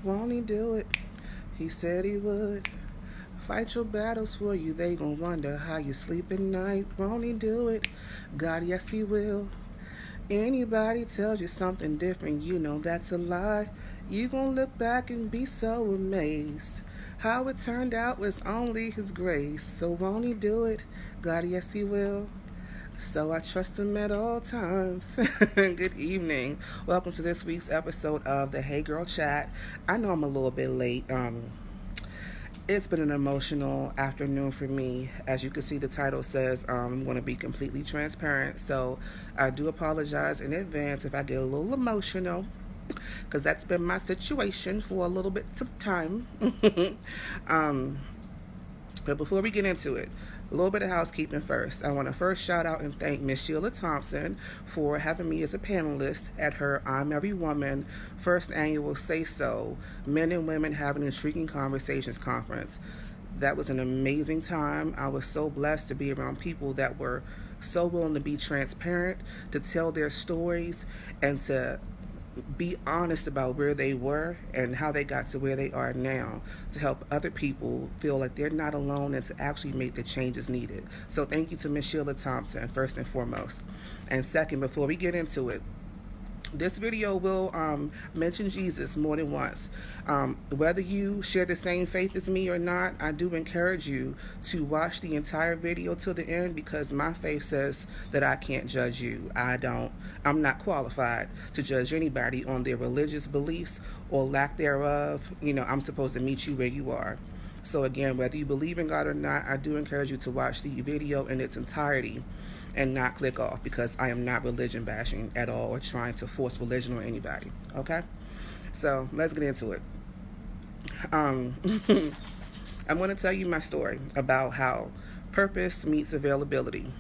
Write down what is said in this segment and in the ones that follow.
won't he do it? He said he would. Fight your battles for you, they gon' wonder how you sleep at night. Won't he do it? God, yes, he will. Anybody tells you something different, you know that's a lie. You gon' look back and be so amazed. How it turned out was only his grace. So won't he do it? God, yes, he will. So I trust him at all times. Good evening. Welcome to this week's episode of the Hey Girl Chat. I know I'm a little bit late. It's been an emotional afternoon for me. As you can see, the title says I'm going to be completely transparent. So I do apologize in advance if I get a little emotional, because that's been my situation for a little bit of time. um, but before we get into it, a little bit of housekeeping first. I want to first shout out and thank Miss Sheila Thompson for having me as a panelist at her I'm Every Woman first annual Say So Men and Women Having Intriguing Conversations conference. That was an amazing time. I was so blessed to be around people that were so willing to be transparent, to tell their stories, and to be honest about where they were and how they got to where they are now, to help other people feel like they're not alone and to actually make the changes needed. So thank you to Miss Sheila Thompson, first and foremost. And second, before we get into it, this video will mention Jesus more than once. Whether you share the same faith as me or not, I do encourage you to watch the entire video to the end, because my faith says that I can't judge you. I'm not qualified to judge anybody on their religious beliefs or lack thereof. I'm supposed to meet you where you are. So again, whether you believe in God or not, I do encourage you to watch the video in its entirety and not click off, because I am not religion bashing at all or trying to force religion on anybody. Okay? So let's get into it. I'm going to tell you my story about how purpose meets availability.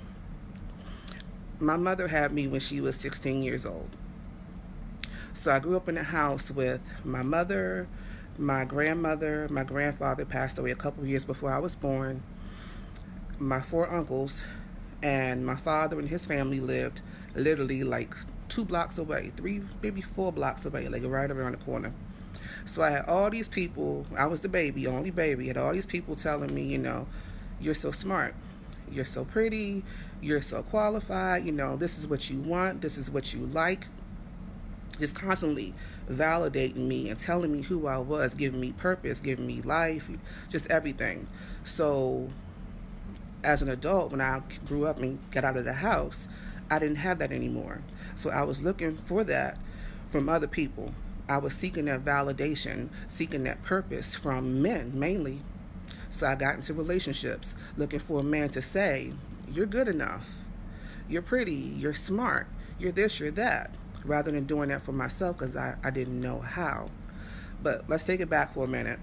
My mother had me when she was 16 years old. So I grew up in a house with my mother, my grandmother. My grandfather passed away a couple of years before I was born. My 4 uncles, and my father and his family lived literally like 2 blocks away, 3, maybe 4 blocks away, like right around the corner. So I had all these people. I was the baby, only baby. I had all these people telling me, you're so smart, you're so pretty, you're so qualified, this is what you want, this is what you like. Just constantly validating me and telling me who I was, giving me purpose, giving me life, just everything. So as an adult, when I grew up and got out of the house, I didn't have that anymore. So I was looking for that from other people. I was seeking that validation, seeking that purpose from men mainly. So I got into relationships looking for a man to say, you're good enough, you're pretty, you're smart, you're this, you're that, rather than doing that for myself, because I didn't know how. But let's take it back for a minute.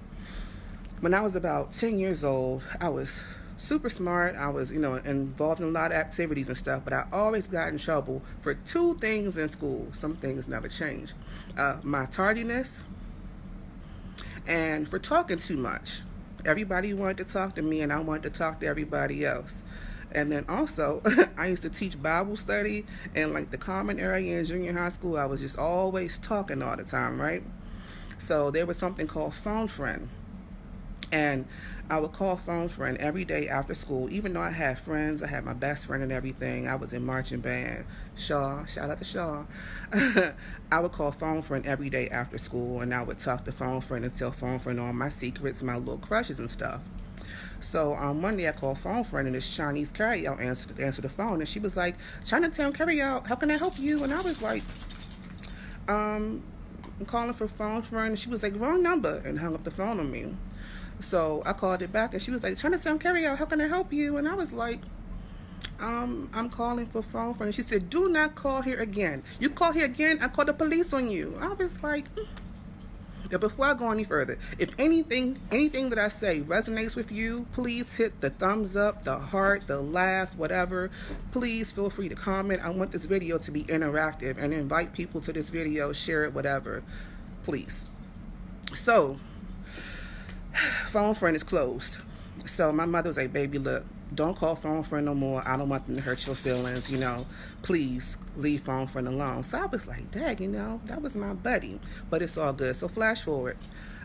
When I was about 10 years old, I was super smart. I was, involved in a lot of activities and stuff, but I always got in trouble for 2 things in school. Some things never change. My tardiness and for talking too much. Everybody wanted to talk to me and I wanted to talk to everybody else. And then also, I used to teach Bible study in like the common area in junior high school. I was just always talking all the time, right? So there was something called phone friend. And I would call phone friend every day after school. Even though I had friends, I had my best friend and everything. I was in marching band. Shaw, shout out to Shaw. I would call phone friend every day after school, and I would talk to phone friend and tell phone friend all my secrets, my little crushes and stuff. So one day I called phone friend, and this Chinese carryout answered the phone, and she was like, "Chinatown carryout, how can I help you?" And I was like, I'm calling for phone friend. And she was like, "Wrong number," and hung up the phone on me. So I called it back, and she was like, "Chinatown carryout, how can I help you?" And I was like, I'm calling for phone friend. She said, "Do not call here again. You call here again, I call the police on you." I was like, Now, before I go any further, if anything that I say resonates with you, please hit the thumbs up, the heart, the laugh, whatever. Please feel free to comment. I want this video to be interactive and invite people to this video, share it, whatever. Please. So, phone friend is closed. So my mother was like, "Baby, look, don't call phone friend no more. I don't want them to hurt your feelings, Please leave phone friend alone." So I was like, "Dang, that was my buddy." But it's all good. So flash forward.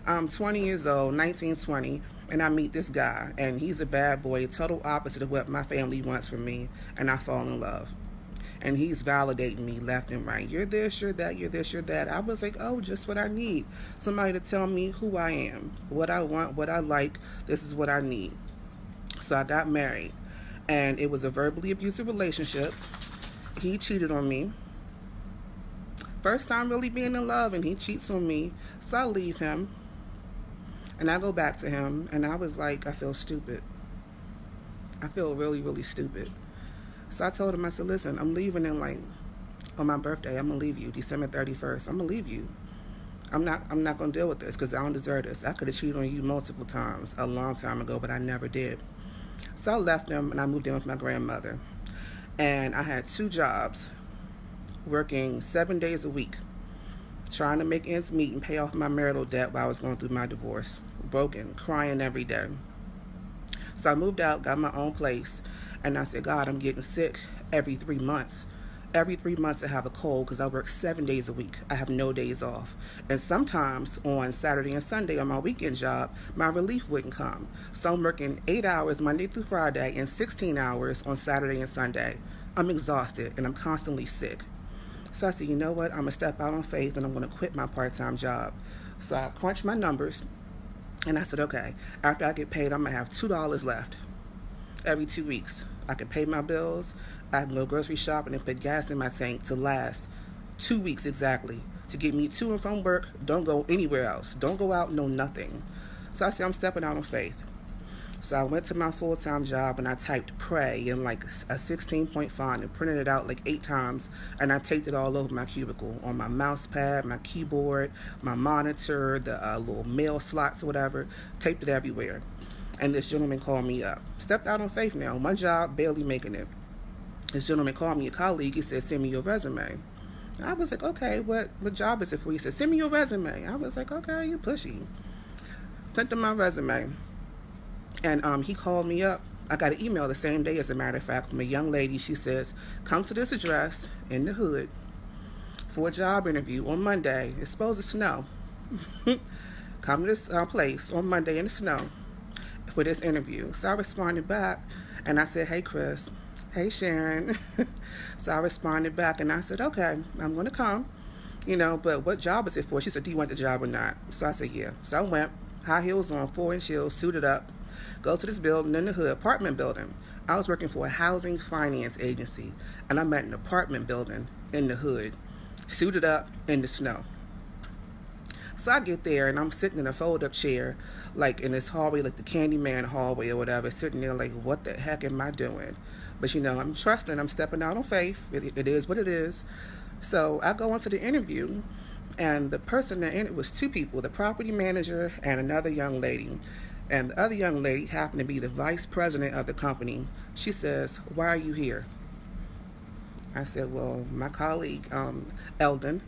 I'm 20 years old, 19, 20, and I meet this guy, and he's a bad boy, total opposite of what my family wants from me, and I fall in love. And he's validating me left and right. You're this, you're that, you're this, you're that. I was like, oh, just what I need. Somebody to tell me who I am, what I want, what I like. This is what I need. So I got married, and it was a verbally abusive relationship. He cheated on me. First time really being in love, and he cheats on me. So I leave him, and I go back to him, and I was like, I feel stupid. I feel really, really stupid. So I told him, I said, listen, I'm leaving in on my birthday. I'm going to leave you, December 31st. I'm going to leave you. I'm not going to deal with this because I don't deserve this. I could have cheated on you multiple times a long time ago, but I never did. So I left him, and I moved in with my grandmother. And I had 2 jobs, working 7 days a week, trying to make ends meet and pay off my marital debt while I was going through my divorce. Broken, crying every day. So I moved out, got my own place, and I said, God, I'm getting sick every 3 months. Every 3 months I have a cold because I work 7 days a week. I have no days off. And sometimes on Saturday and Sunday on my weekend job, my relief wouldn't come. So I'm working 8 hours Monday through Friday and 16 hours on Saturday and Sunday. I'm exhausted and I'm constantly sick. So I said, you know what? I'm going to step out on faith and I'm going to quit my part-time job. So I crunched my numbers and I said, okay, after I get paid, I'm going to have $2 left every 2 weeks. I can pay my bills, I can go grocery shopping and put gas in my tank to last 2 weeks exactly, to get me to and from work. Don't go anywhere else. Don't go out, no nothing. So I said, I'm stepping out on faith. So I went to my full-time job and I typed pray in a 16-point font and printed it out 8 times, and I taped it all over my cubicle, on my mouse pad, my keyboard, my monitor, the little mail slots or whatever, taped it everywhere. And this gentleman called me up. Stepped out on faith now. One job, barely making it. This gentleman called me, a colleague. He said, send me your resume. I was like, okay, what job is it for? He said, send me your resume. I was like, okay, you're pushy. Sent him my resume. And he called me up. I got an email the same day, as a matter of fact, from a young lady. She says, come to this address in the hood for a job interview on Monday. It's supposed to snow. Come to this place on Monday in the snow for this interview. So I responded back and I said, hey Chris, hey Sharon. So I responded back and I said, okay, I'm going to come, but what job is it for? She said, do you want the job or not? So I said, yeah. So I went, high heels on, 4-inch heels, suited up, go to this building in the hood, apartment building. I was working for a housing finance agency, and I'm at an apartment building in the hood, suited up in the snow. So I get there, and I'm sitting in a fold-up chair, in this hallway, the Candyman hallway or whatever, sitting there what the heck am I doing? But, I'm trusting, I'm stepping out on faith. It is what it is. So I go into the interview, and the person that in it was 2 people, the property manager and another young lady. And the other young lady happened to be the vice president of the company. She says, why are you here? I said, well, my colleague, Eldon,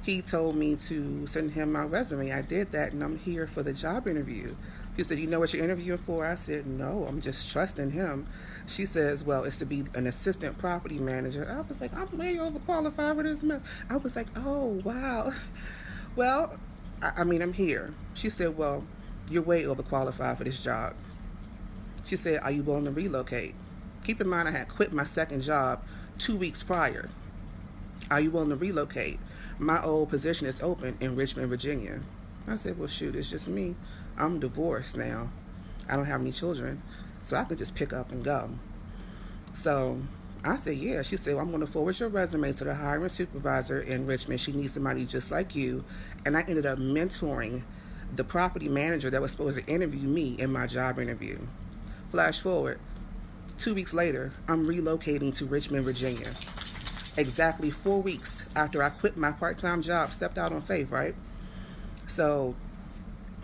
he told me to send him my resume. I did that, and I'm here for the job interview. He said, you know what you're interviewing for? I said, no, I'm just trusting him. She says, well, it's to be an assistant property manager. I was like, I'm way overqualified for this mess. I was like, oh, wow. Well, I'm here. She said, well, you're way overqualified for this job. She said, are you willing to relocate? Keep in mind, I had quit my second job 2 weeks prior. Are you willing to relocate? My old position is open in Richmond, Virginia. I said, well, shoot, it's just me. I'm divorced now. I don't have any children, so I could just pick up and go. So I said, yeah. She said, well, I'm going to forward your resume to the hiring supervisor in Richmond. She needs somebody just like you. And I ended up mentoring the property manager that was supposed to interview me in my job interview. Flash forward, 2 weeks later, I'm relocating to Richmond, Virginia. Exactly 4 weeks after I quit my part-time job, stepped out on faith, right? So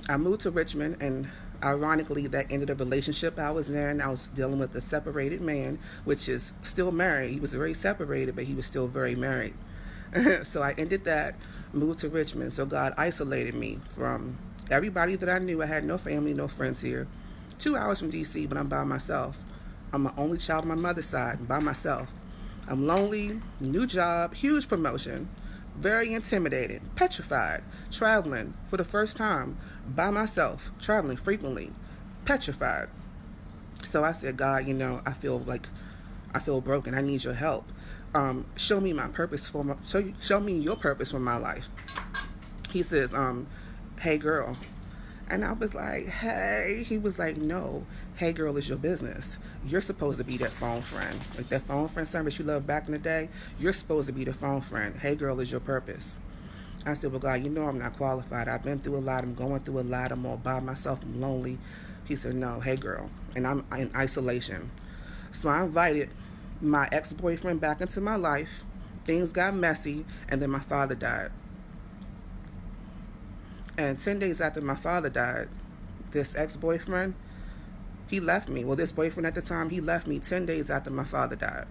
I moved to Richmond, and ironically, that ended a relationship I was in. I was dealing with a separated man, which is still married. He was very separated, but he was still very married. So I ended that, moved to Richmond. So God isolated me from everybody that I knew. I had no family, no friends here. 2 hours from D.C., but I'm by myself. I'm the only child on my mother's side, by myself. I'm lonely, new job, huge promotion, very intimidated, petrified, traveling for the first time by myself, traveling frequently, petrified. So I said, God, I feel broken. I need your help. Show me my purpose show me your purpose for my life. He says, hey girl. And I was like, hey. He was like, no, hey girl is your business. You're supposed to be that phone friend. Like that phone friend service you loved back in the day. You're supposed to be the phone friend. Hey girl is your purpose. I said, well, God, you know I'm not qualified. I've been through a lot. I'm going through a lot. I'm all by myself. I'm lonely. He said, no, hey girl. And I'm in isolation. So I invited my ex-boyfriend back into my life. Things got messy. And then my father died. And 10 days after my father died, this ex-boyfriend, he left me. Well, this boyfriend at the time, he left me 10 days after my father died.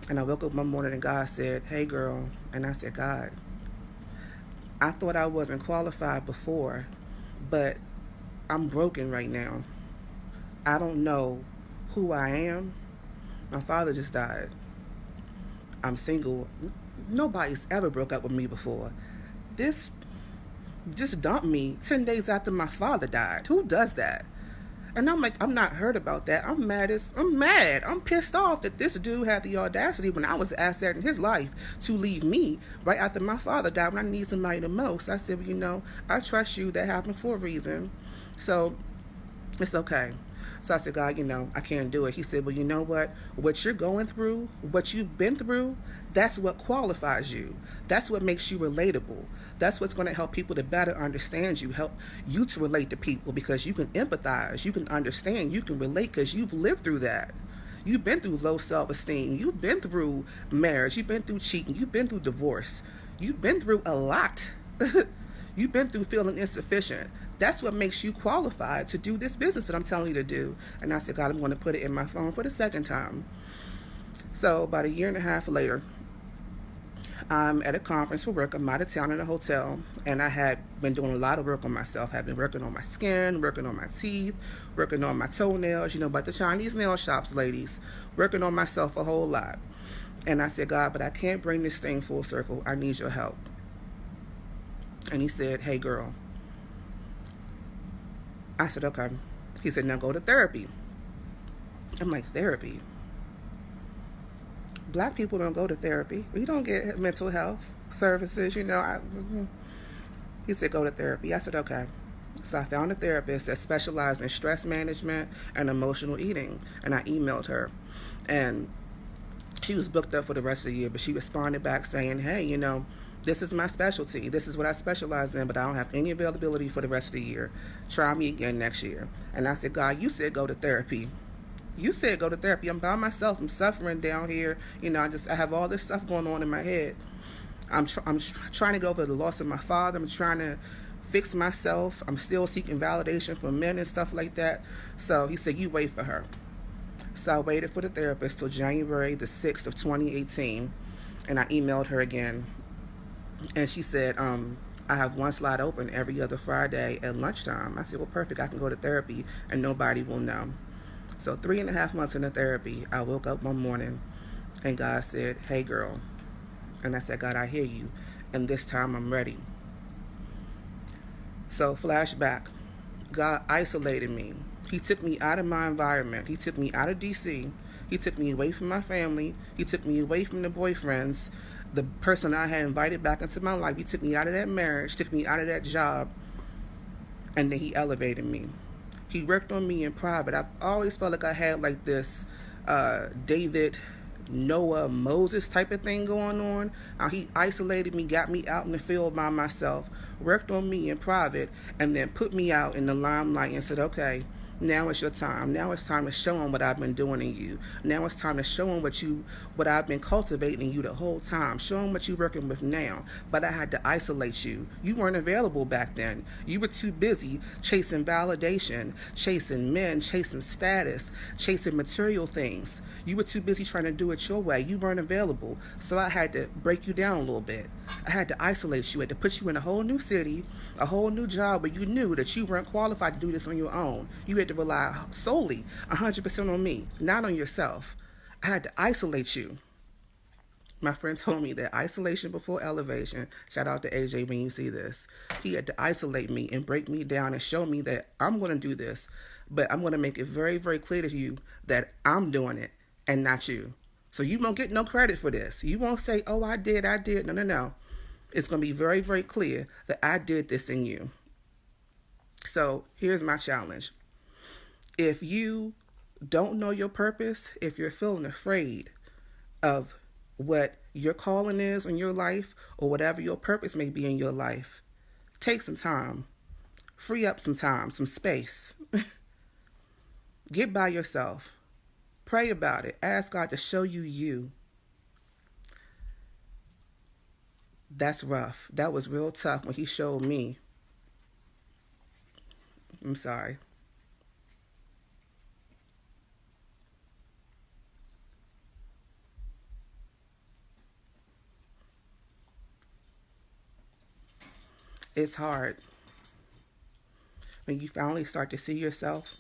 And I woke up one morning and God said, hey girl. And I said, God, I thought I wasn't qualified before, but I'm broken right now. I don't know who I am. My father just died. I'm single. Nobody's ever broke up with me before. This just dumped me 10 days after my father died. Who does that? And I'm like, I'm not hurt about that. I'm mad. I'm pissed off that this dude had the audacity when I was the asset in his life to leave me right after my father died when I need somebody the most. I said, well, I trust you. That happened for a reason. So it's okay. So I said, God, I can't do it. He said, well, you know what? What you're going through, what you've been through, that's what qualifies you. That's what makes you relatable. That's what's going to help people to better understand you, help you to relate to people because you can empathize, you can understand, you can relate because you've lived through that. You've been through low self-esteem. You've been through marriage. You've been through cheating. You've been through divorce. You've been through a lot. You've been through feeling insufficient. That's what makes you qualified to do this business that I'm telling you to do. And I said, God, I'm going to put it in my phone for the second time. So about a year and a half later, I'm at a conference for work. I'm out of town in a hotel. And I had been doing a lot of work on myself. I've been working on my skin, working on my teeth, working on my toenails, about the Chinese nail shops, ladies. Working on myself a whole lot. And I said, God, but I can't bring this thing full circle. I need your help. And he said, hey, girl. I said, okay. He said, now go to therapy. I'm like, therapy? Black people don't go to therapy. We don't get mental health services, He said, go to therapy. I said, okay. So I found a therapist that specialized in stress management and emotional eating. And I emailed her. And she was booked up for the rest of the year, but she responded back saying, hey, this is my specialty. This is what I specialize in, but I don't have any availability for the rest of the year. Try me again next year. And I said, God, you said go to therapy. You said go to therapy. I'm by myself. I'm suffering down here. I have all this stuff going on in my head. I'm trying to go over the loss of my father. I'm trying to fix myself. I'm still seeking validation from men and stuff like that. So he said, you wait for her. So I waited for the therapist till January the 6th of 2018. And I emailed her again. And she said, I have one slot open every other Friday at lunchtime. I said, well, perfect. I can go to therapy and nobody will know. So 3.5 months into therapy, I woke up one morning and God said, hey, girl. And I said, God, I hear you. And this time I'm ready. So flashback, God isolated me. He took me out of my environment. He took me out of D.C. He took me away from my family. He took me away from the boyfriends. The person I had invited back into my life, he took me out of that marriage, took me out of that job, and then he elevated me. He worked on me in private. I've always felt like I had like this David, Noah, Moses type of thing going on. He isolated me, got me out in the field by myself, worked on me in private, and then put me out in the limelight and said, okay, now it's your time. Now it's time to show them what I've been doing in you. Now it's time to show them what I've been cultivating in you the whole time. Show them what you're working with now. But I had to isolate you. You weren't available back then. You were too busy chasing validation, chasing men, chasing status, chasing material things. You were too busy trying to do it your way. You weren't available. So I had to break you down a little bit. I had to isolate you. I had to put you in a whole new city, a whole new job where you knew that you weren't qualified to do this on your own. You had to rely solely 100% on me, not on yourself. I had to isolate you. My friend told me that isolation before elevation. Shout out to AJ when you see this. He had to isolate me and break me down and show me that I'm going to do this, but I'm going to make it very, very clear to you that I'm doing it and not you. So you won't get no credit for this. You won't say, oh, I did. No, no, no. It's going to be very, very clear that I did this in you. So here's my challenge. If you don't know your purpose, if you're feeling afraid of what your calling is in your life or whatever your purpose may be in your life, take some time. Free up some time, some space. Get by yourself. Pray about it. Ask God to show you you. That's rough. That was real tough when he showed me. I'm sorry. It's hard when you finally start to see yourself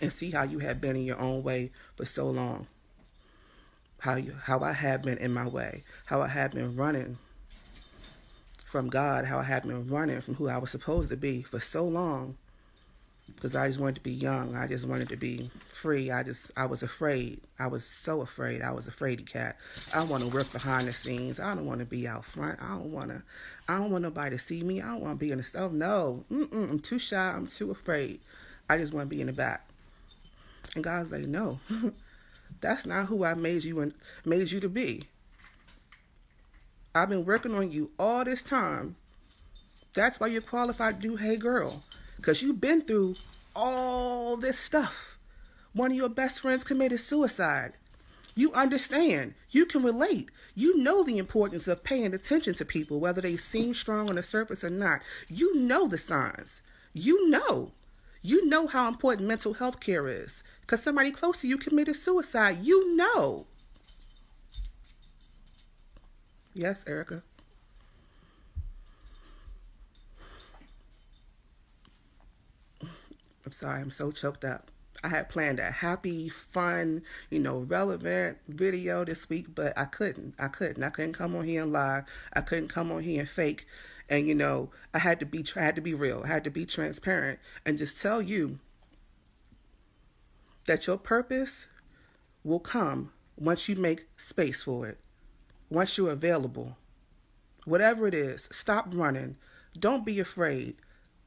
and see how you have been in your own way for so long. How I have been in my way, how I have been running from God, how I have been running from who I was supposed to be for so long. Because I just wanted to be young. I just wanted to be free. I was afraid. I was so afraid. I was a fraidy cat. I want to work behind the scenes. I don't want to be out front. I don't want nobody to see me. I don't want to be in the stuff. No. I'm too shy. I'm too afraid. I just want to be in the back. And God's like, no. That's not who I made you to be. I've been working on you all this time. That's why you're qualified to do Hey Girl. Because you've been through all this stuff. One of your best friends committed suicide. You understand. You can relate. You know the importance of paying attention to people, whether they seem strong on the surface or not. You know the signs. You know. You know how important mental health care is. Because somebody close to you committed suicide. You know. Yes, Erica. I'm sorry, I'm so choked up. I had planned a happy, fun, relevant video this week, but I couldn't. I couldn't come on here and lie. I couldn't come on here and fake. And I had to be real. I had to be transparent and just tell you that your purpose will come once you make space for it. Once you're available. Whatever it is, stop running. Don't be afraid.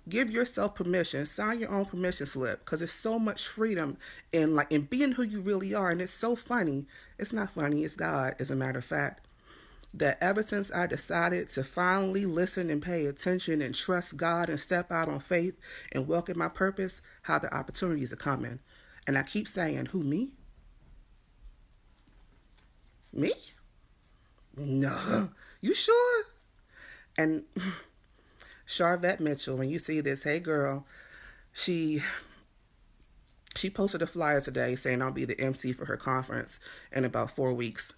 Give yourself permission. Sign your own permission slip, because there's so much freedom in being who you really are. And it's so funny. It's not funny. It's God, as a matter of fact, that ever since I decided to finally listen and pay attention and trust God and step out on faith and walk in my purpose, how the opportunities are coming. And I keep saying, who, me? Me? No. You sure? And Charvette Mitchell, when you see this, Hey Girl, she posted a flyer today saying I'll be the MC for her conference in about 4 weeks.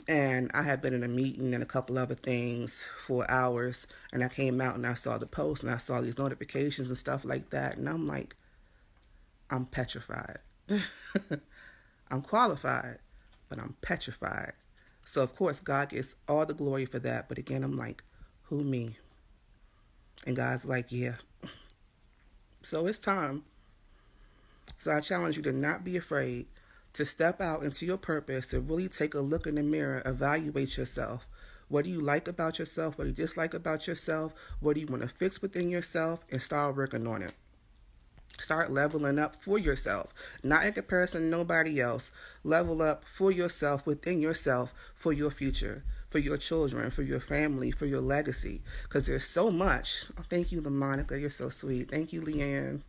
And I had been in a meeting and a couple other things for hours, and I came out and I saw the post and I saw these notifications and stuff like that, and I'm like, I'm petrified. I'm qualified, but I'm petrified. So of course God gets all the glory for that, but again I'm like, who, me? And God's like, yeah. So it's time. So I challenge you to not be afraid, to step out into your purpose, to really take a look in the mirror, evaluate yourself. What do you like about yourself? What do you dislike about yourself? What do you want to fix within yourself? And start working on it. Start leveling up for yourself, not in comparison to nobody else. Level up for yourself, within yourself, for your future, for your children, for your family, for your legacy. Because there's so much. Oh, thank you, LaMonica. You're so sweet. Thank you, Leanne.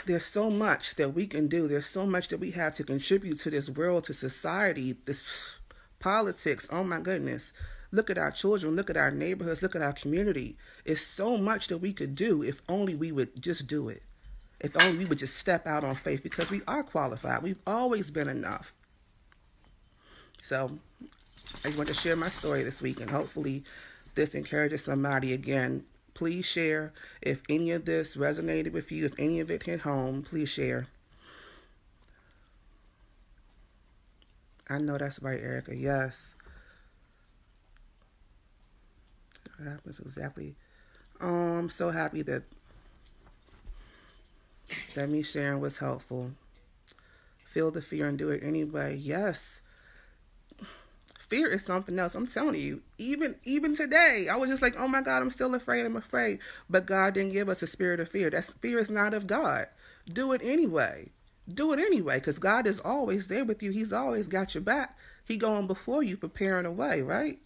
There's so much that we can do. There's so much that we have to contribute to this world, to society, this politics. Oh my goodness. Look at our children. Look at our neighborhoods. Look at our community. It's so much that we could do if only we would just do it. If only we would just step out on faith, because we are qualified. We've always been enough. So I just want to share my story this week, and hopefully this encourages somebody. Again, please share. If any of this resonated with you, if any of it hit home, please share. I know that's right, Erica. Yes. That happens exactly. I'm so happy that me sharing was helpful. Feel the fear and do it anyway. Yes. Fear is something else. I'm telling you. Even today, I was just like, oh my God, I'm still afraid. I'm afraid. But God didn't give us a spirit of fear. That fear is not of God. Do it anyway. Do it anyway, because God is always there with you. He's always got your back. He going before you, preparing a way, right?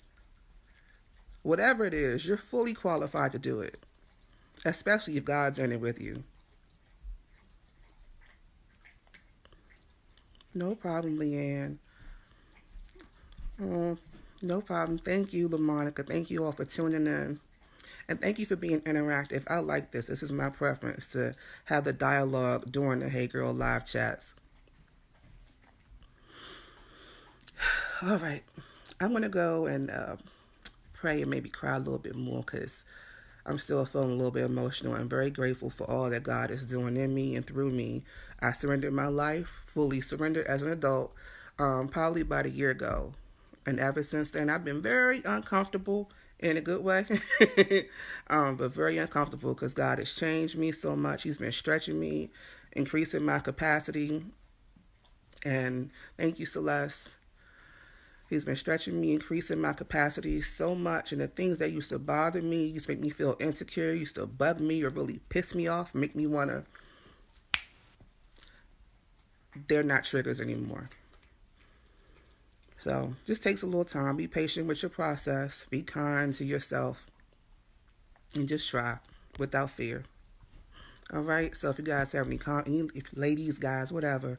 Whatever it is, you're fully qualified to do it, especially if God's in it with you. No problem, Leanne. Oh, no problem. Thank you, LaMonica. Thank you all for tuning in. And thank you for being interactive. I like this. This is my preference to have the dialogue during the Hey Girl live chats. All right. I'm going to go and pray and maybe cry a little bit more because I'm still feeling a little bit emotional. I'm very grateful for all that God is doing in me and through me. I surrendered my life, fully surrendered as an adult, probably about a year ago. And ever since then, I've been very uncomfortable in a good way, but very uncomfortable because God has changed me so much. He's been stretching me, increasing my capacity. And thank you, Celeste. He's been stretching me, increasing my capacity so much. And the things that used to bother me, used to make me feel insecure, used to bug me or really piss me off, make me want to, they're not triggers anymore. So just takes a little time. Be patient with your process. Be kind to yourself. And just try without fear. All right. So if you guys have if ladies, guys, whatever,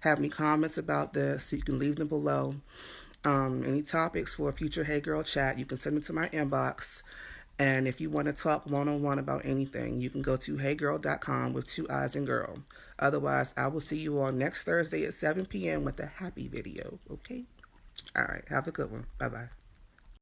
have any comments about this, you can leave them below. Any topics for a future Hey Girl chat, you can send them to my inbox. And if you want to talk one-on-one about anything, you can go to heygirl.com with 2 eyes and girl. Otherwise, I will see you all next Thursday at 7 p.m. with a happy video. Okay? All right. Have a good one. Bye-bye.